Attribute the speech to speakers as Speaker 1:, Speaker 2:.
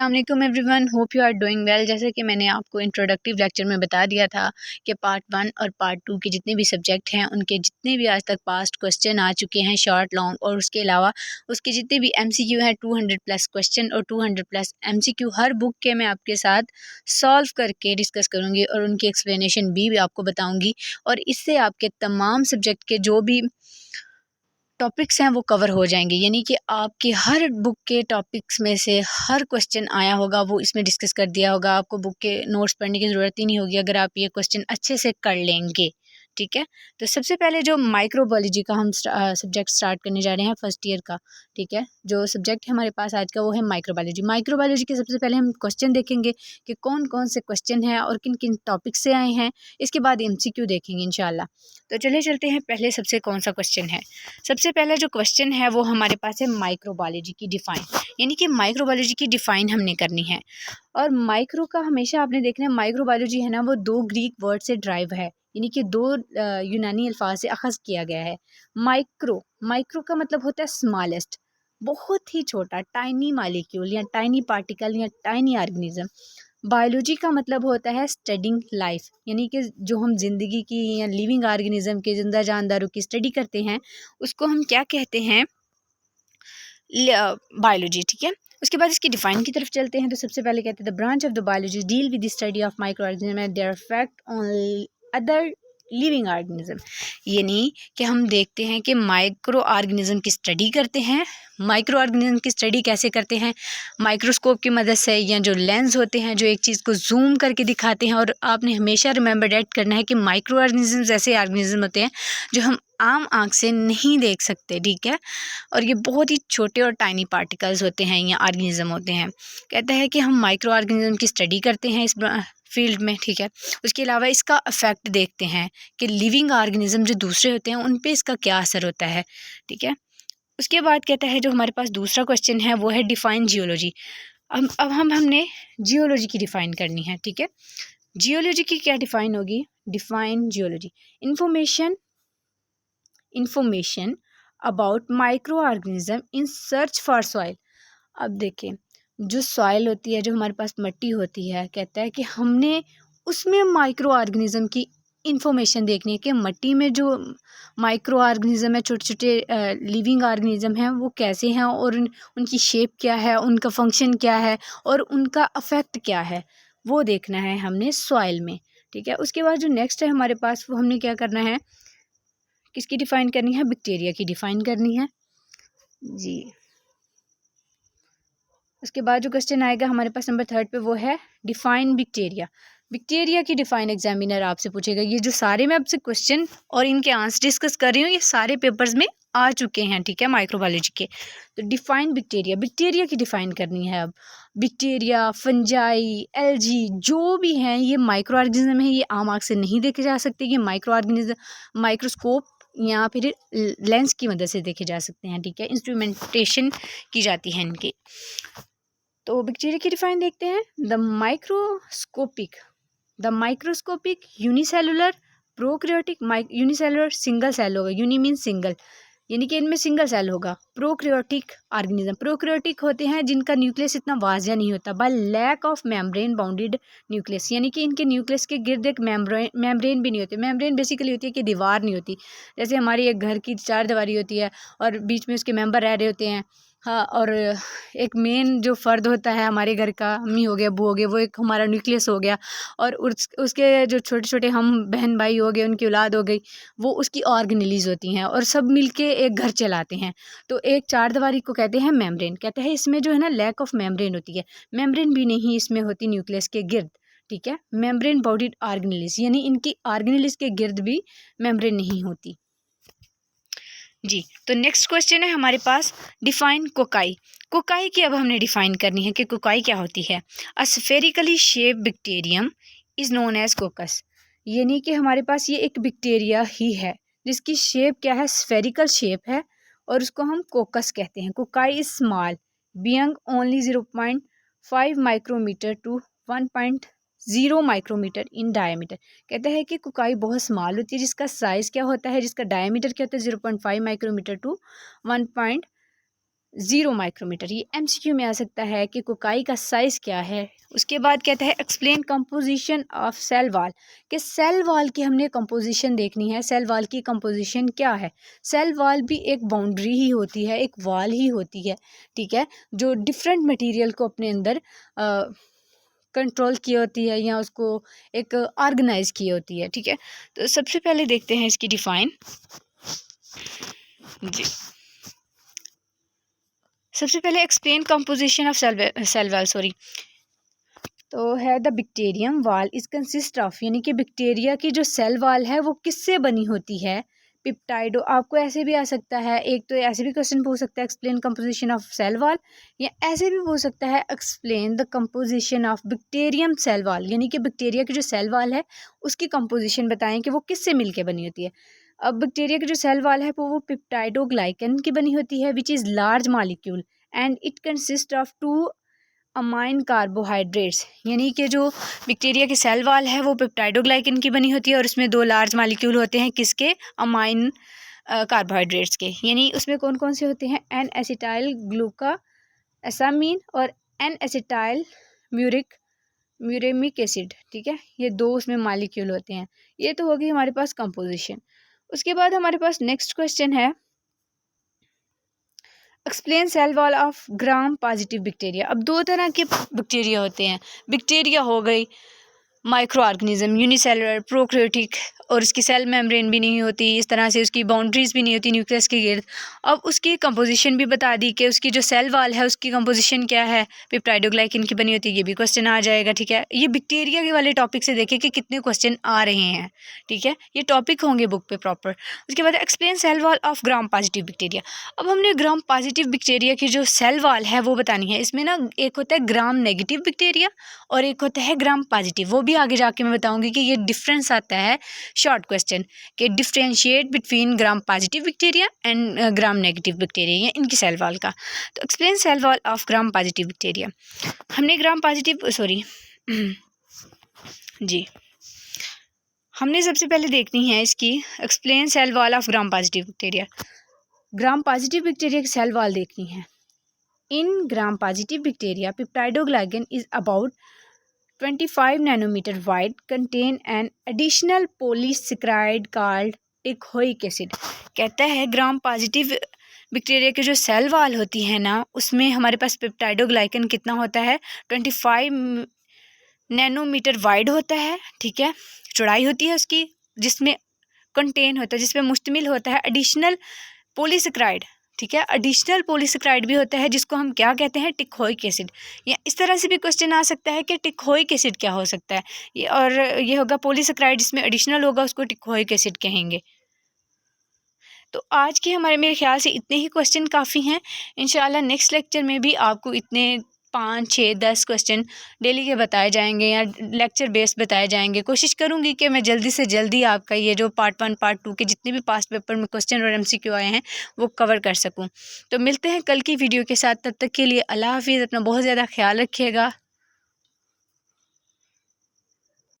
Speaker 1: अस्सलाम everyone, hope you are doing well. जैसे कि मैंने आपको इंट्रोडक्टिव लेक्चर में बता दिया था कि पार्ट 1 और पार्ट 2 के जितने भी सब्जेक्ट हैं उनके जितने भी आज तक पास्ट क्वेश्चन आ चुके हैं शॉर्ट लॉन्ग, और उसके अलावा उसके जितने भी एमसीक्यू हैं 200 प्लस क्वेश्चन और 200 प्लस एमसीक्यू हर बुक के मैं आपके साथ सॉल्व करके डिस्कस करूँगी और उनकी एक्सप्लेनेशन भी आपको बताऊँगी। और इससे आपके तमाम सब्जेक्ट के जो भी टॉपिक्स हैं वो कवर हो जाएंगे, यानी कि आपके हर बुक के टॉपिक्स में से हर क्वेश्चन आया होगा वो इसमें डिस्कस कर दिया होगा। आपको बुक के नोट्स पढ़ने की ज़रूरत ही नहीं होगी अगर आप ये क्वेश्चन अच्छे से कर लेंगे। ठीक है, तो सबसे पहले जो माइक्रोबायोलॉजी का हम सब्जेक्ट स्टार्ट करने जा रहे हैं फर्स्ट ईयर का। ठीक है, जो सब्जेक्ट है हमारे पास आज का वो है माइक्रोबायोलॉजी। माइक्रोबायोलॉजी के सबसे पहले हम क्वेश्चन देखेंगे कि कौन कौन से क्वेश्चन हैं और किन किन टॉपिक से आए हैं। इसके बाद एमसीक्यू देखेंगे इंशाल्लाह। तो चलिए चलते हैं, पहले सबसे कौन सा क्वेश्चन है। सबसे पहला जो क्वेश्चन है वो हमारे पास है माइक्रोबायोलॉजी की डिफ़ाइन, यानी कि माइक्रोबायोलॉजी की डिफ़ाइन हमने करनी है। और माइक्रो का हमेशा आपने देखना है, माइक्रोबायोलॉजी है ना वो दो ग्रीक वर्ड से ड्राइव है, यानी कि दो यूनानी अल्फाज से अखज़ किया गया है। माइक्रो, माइक्रो का मतलब होता है स्मॉलेस्ट, बहुत ही छोटा, टाइनी मालिक्यूल या टाइनी पार्टिकल या टाइनी ऑर्गेनिज्म। बायोलॉजी का मतलब होता है स्टडिंग लाइफ, यानी कि जो हम ज़िंदगी की या लिविंग ऑर्गेनिज्म के जिंदा जानदारों की स्टडी करते हैं उसको हम क्या कहते हैं, बायोलॉजी। ठीक है, उसके बाद इसकी डिफाइन की तरफ चलते हैं। तो सबसे पहले कहते हैं the branch of the biology deal with the study of micro organism and their effect on other living organism, यानी कि हम देखते हैं कि माइक्रो ऑर्गेनिज्म की स्टडी करते हैं। माइक्रो ऑर्गेनिज्म की स्टडी कैसे करते हैं, माइक्रोस्कोप की मदद से, या जो लेंस होते हैं जो एक चीज़ को जूम करके दिखाते हैं। और आपने हमेशा रिमेंबर डेट करना है कि माइक्रो ऑर्गेनिज्म ऐसे ऑर्गेनिज्म होते हैं जो हम आम आँख से नहीं देख सकते। ठीक है, और ये बहुत ही छोटे और टाइनी पार्टिकल्स होते हैं या ऑर्गेनिज्म होते हैं। कहता है कि हम माइक्रो ऑर्गेनिज्म की स्टडी करते हैं इस फील्ड में। ठीक है, उसके अलावा इसका इफेक्ट देखते हैं कि लिविंग ऑर्गेनिज्म जो दूसरे होते हैं उन पे इसका क्या असर होता है। ठीक है, उसके बाद कहता है जो हमारे पास दूसरा क्वेश्चन है वो है डिफाइन जियोलॉजी। अब हमने जियोलॉजी की डिफ़ाइन करनी है। ठीक है, जियोलॉजी की क्या डिफ़ाइन होगी, define geology, information about micro organism in search for soil. अब देखें, जो सॉइल होती है, जो हमारे पास मिट्टी होती है, कहता है कि हमने उसमें माइक्रो ऑर्गेनिज्म की इंफॉर्मेशन देखनी है कि मिट्टी में जो माइक्रो ऑर्गेनिज्म है, छोटे छोटे लिविंग ऑर्गेनिज्म हैं, वो कैसे हैं और उनकी शेप क्या है, उनका फंक्शन क्या है और उनका अफेक्ट क्या है, वो देखना है हमने सॉइल में। ठीक है, उसके बाद जो नेक्स्ट है हमारे पास वो हमने क्या करना है, किसकी डिफ़ाइन करनी है, बैक्टीरिया की डिफ़ाइन करनी है जी। उसके बाद जो क्वेश्चन आएगा हमारे पास नंबर 3 पे वो है डिफाइन बैक्टीरिया। बैक्टीरिया की डिफाइन एग्जामिनर आपसे पूछेगा। ये जो सारे मैं आपसे क्वेश्चन और इनके आंसर डिस्कस कर रही हूँ ये सारे पेपर्स में आ चुके हैं। ठीक है, माइक्रोबायोलॉजी के। तो डिफाइन बैक्टीरिया, बैक्टीरिया की डिफाइन करनी है। अब बैक्टीरिया, फंजाई, एल्जी जो भी हैं ये माइक्रो ऑर्गेनिज्म है, ये आम आँख से नहीं देखे जा सकते। ये माइक्रो ऑर्गेनिज्म माइक्रोस्कोप या फिर लेंस की मदद से देखे जा सकते हैं। ठीक है, इंस्ट्रूमेंटेशन की जाती है इनकी। तो बैक्टीरिया की डिफाइन देखते हैं। The microscopic unicellular prokaryotic, unicellular single cell होगा, यूनि मीन सिंगल, यानी कि इनमें सिंगल सेल होगा। प्रोकैरियोटिक ऑर्गेनिज्म, प्रोकैरियोटिक होते हैं जिनका न्यूक्लियस इतना वाजिया नहीं होता, by lack of membrane bounded nucleus, यानी कि इनके न्यूक्लियस के गिर्द एक मेम्ब्रेन भी नहीं होती। मेम्ब्रेन बेसिकली होती है कि दीवार नहीं होती, जैसे हमारी एक घर की चार दीवारी होती है और बीच में उसके मेंबर रह रहे होते हैं। हाँ, और एक मेन जो फ़र्द होता है हमारे घर का, अम्मी हो गए, अब्बू हो गए, वो एक हमारा न्यूक्लियस हो गया। और उसके जो छोटे छोटे हम बहन भाई हो गए, उनकी औलाद हो गई, वो उसकी ऑर्गेनेलीज होती हैं और सब मिलके एक घर चलाते हैं। तो एक चार दीवारी को कहते हैं मेम्ब्रेन। कहते हैं इसमें जो है ना लैक ऑफ मेम्ब्रेन होती है, मेम्ब्रेन भी नहीं इसमें होती न्यूक्लियस के गिर्द। ठीक है, मेम्ब्रेन बॉडीड ऑर्गेनेलीज, यानी इनकी ऑर्गेनेलीज के गिर्द भी मेम्ब्रेन नहीं होती जी। तो नेक्स्ट क्वेश्चन है हमारे पास डिफाइन कोकाई। कोकाई की अब हमने डिफाइन करनी है कि कोकाई क्या होती है। A spherically shape bacterium is known as coccus, यानी कि हमारे पास ये एक बैक्टीरिया ही है जिसकी शेप क्या है, स्फेरिकल शेप है, और उसको हम कोकस कहते हैं। Cocci is small, being only 0.5 micrometre to 1.0 micrometre in diameter. कहता है कि कोकाई बहुत स्मॉल होती है जिसका साइज़ क्या होता है, जिसका डायमीटर क्या होता है 0.5 माइक्रोमीटर टू 1. 0 माइक्रोमीटर, ये MCQ में आ सकता है कि कोकाई का साइज़ क्या है। उसके बाद कहता है explain composition of cell wall, कि सेल वॉल की हमने कंपोजिशन देखनी है। सेल वॉल की कंपोजिशन क्या है? सेल वॉल भी एक बाउंड्री ही होती है, एक वॉल ही होती है, ठीक है, जो डिफरेंट मटेरियल को अपने अंदर कंट्रोल की होती है या उसको एक ऑर्गेनाइज की होती है, ठीक है। तो सबसे पहले देखते हैं इसकी डिफ़ाइन जी। सबसे पहले explain composition of cell wall, sorry, तो है the bacterium wall is consist of, यानी कि बैक्टीरिया की जो सेल वॉल है वो किससे बनी होती है? पिप्टाइडो। आपको ऐसे भी आ सकता है, एक तो ऐसे भी क्वेश्चन पूछ सकता है explain composition of cell wall, या ऐसे भी पूछ सकता है explain the composition of bacterium cell wall, यानी कि बैक्टीरिया की जो सेल वॉल है उसकी कंपोजिशन बताएं कि वो किससे मिलके बनी होती है। अब बैक्टीरिया की जो सेल वॉल है वो पिप्टाइडोग्लाइकन की बनी होती है which is large molecule and it consist of 2 amine carbohydrates, यानी कि जो बैक्टीरिया की सेल वॉल है वो पेप्टाइडोग्लाइकन की बनी होती है और उसमें 2 लार्ज मॉलिक्यूल होते हैं, किसके? अमाइन कार्बोहाइड्रेट्स के। यानी उसमें कौन कौन से होते हैं? एन एसिटाइल ग्लूका एसामीन और एन एसिटाइल म्यूरेमिक एसिड, ठीक है, ये 2 उसमें मॉलिक्यूल होते हैं। ये तो होगी हमारे पास कंपोजिशन। उसके बाद हमारे पास नेक्स्ट क्वेश्चन है explain cell wall of gram positive bacteria. अब 2 तरह के बैक्टीरिया होते हैं। बैक्टीरिया हो गई माइक्रो ऑर्गेनिज्म, यूनिसेलुलर, प्रोकैरियोटिक, और उसकी सेल मेम्ब्रेन भी नहीं होती, इस तरह से उसकी बाउंड्रीज भी नहीं होती न्यूक्लियस के गिर्द। अब उसकी कंपोजिशन भी बता दी कि उसकी जो सेल वॉल है उसकी कंपोजिशन क्या है, पेप्टाइडोग्लाइकन की बनी होती है, ये भी क्वेश्चन आ जाएगा, ठीक है। ये बैक्टीरिया के वाले टॉपिक से देखें कि कितने क्वेश्चन आ रहे हैं, ठीक है, ये टॉपिक होंगे बुक पे प्रॉपर। उसके बाद explain cell wall of gram positive bacteria. अब हमने ग्राम पॉजिटिव बैक्टीरिया की जो सेल वॉल है वो बतानी है। इसमें ना एक होता है ग्राम नेगेटिव बैक्टीरिया और एक होता है ग्राम पॉजिटिव, वो भी आगे जाके मैं बताऊंगी कि ये डिफरेंस आता है शॉर्ट क्वेश्चन के differentiate between gram positive bacteria and gram negative bacteria, या इनकी सेल वॉल का। तो explain cell wall of gram positive bacteria. हमने ग्राम पॉजिटिव सॉरी जी, हमने सबसे पहले देखनी है इसकी explain cell wall of gram positive bacteria. Gram positive bacteria की सेल वॉल देखनी है। In gram positive bacteria peptidoglycan is about 25 nanometer wide, contain an additional polysaccharide called teichoic acid. कहता है ग्राम पॉजिटिव बैक्टीरिया की जो सेल वॉल होती है ना उसमें हमारे पास पेप्टाइडोग्लाइकन कितना होता है? 25 नैनोमीटर वाइड होता है, ठीक है, चौड़ाई होती है उसकी, जिसमें कंटेन होता है, जिसमें मुश्तमिल होता है एडिशनल पॉलीसेक्राइड, ठीक है, एडिशनल पॉलीसेक्राइड भी होता है जिसको हम क्या कहते हैं? Teichoic acid. या इस तरह से भी क्वेश्चन आ सकता है कि टिकोइक एसिड क्या हो सकता है, ये और ये होगा पॉलीसेक्राइड जिसमें एडिशनल होगा, उसको टिकोइक एसिड कहेंगे। तो आज के हमारे मेरे ख्याल से इतने ही क्वेश्चन काफ़ी हैं। इंशाल्लाह नेक्स्ट लेक्चर में भी आपको इतने 5, 6, 10 क्वेश्चन डेली के बताए जाएंगे या लेक्चर बेस्ड बताए जाएंगे। कोशिश करूंगी कि मैं जल्दी से जल्दी आपका ये जो पार्ट 1 पार्ट 2 के जितने भी पास्ट पेपर में क्वेश्चन और MCQ आए हैं वो कवर कर सकूं। तो मिलते हैं कल की वीडियो के साथ, तब तक के लिए अल्लाह हाफिज़, अपना बहुत ज़्यादा ख्याल रखिएगा।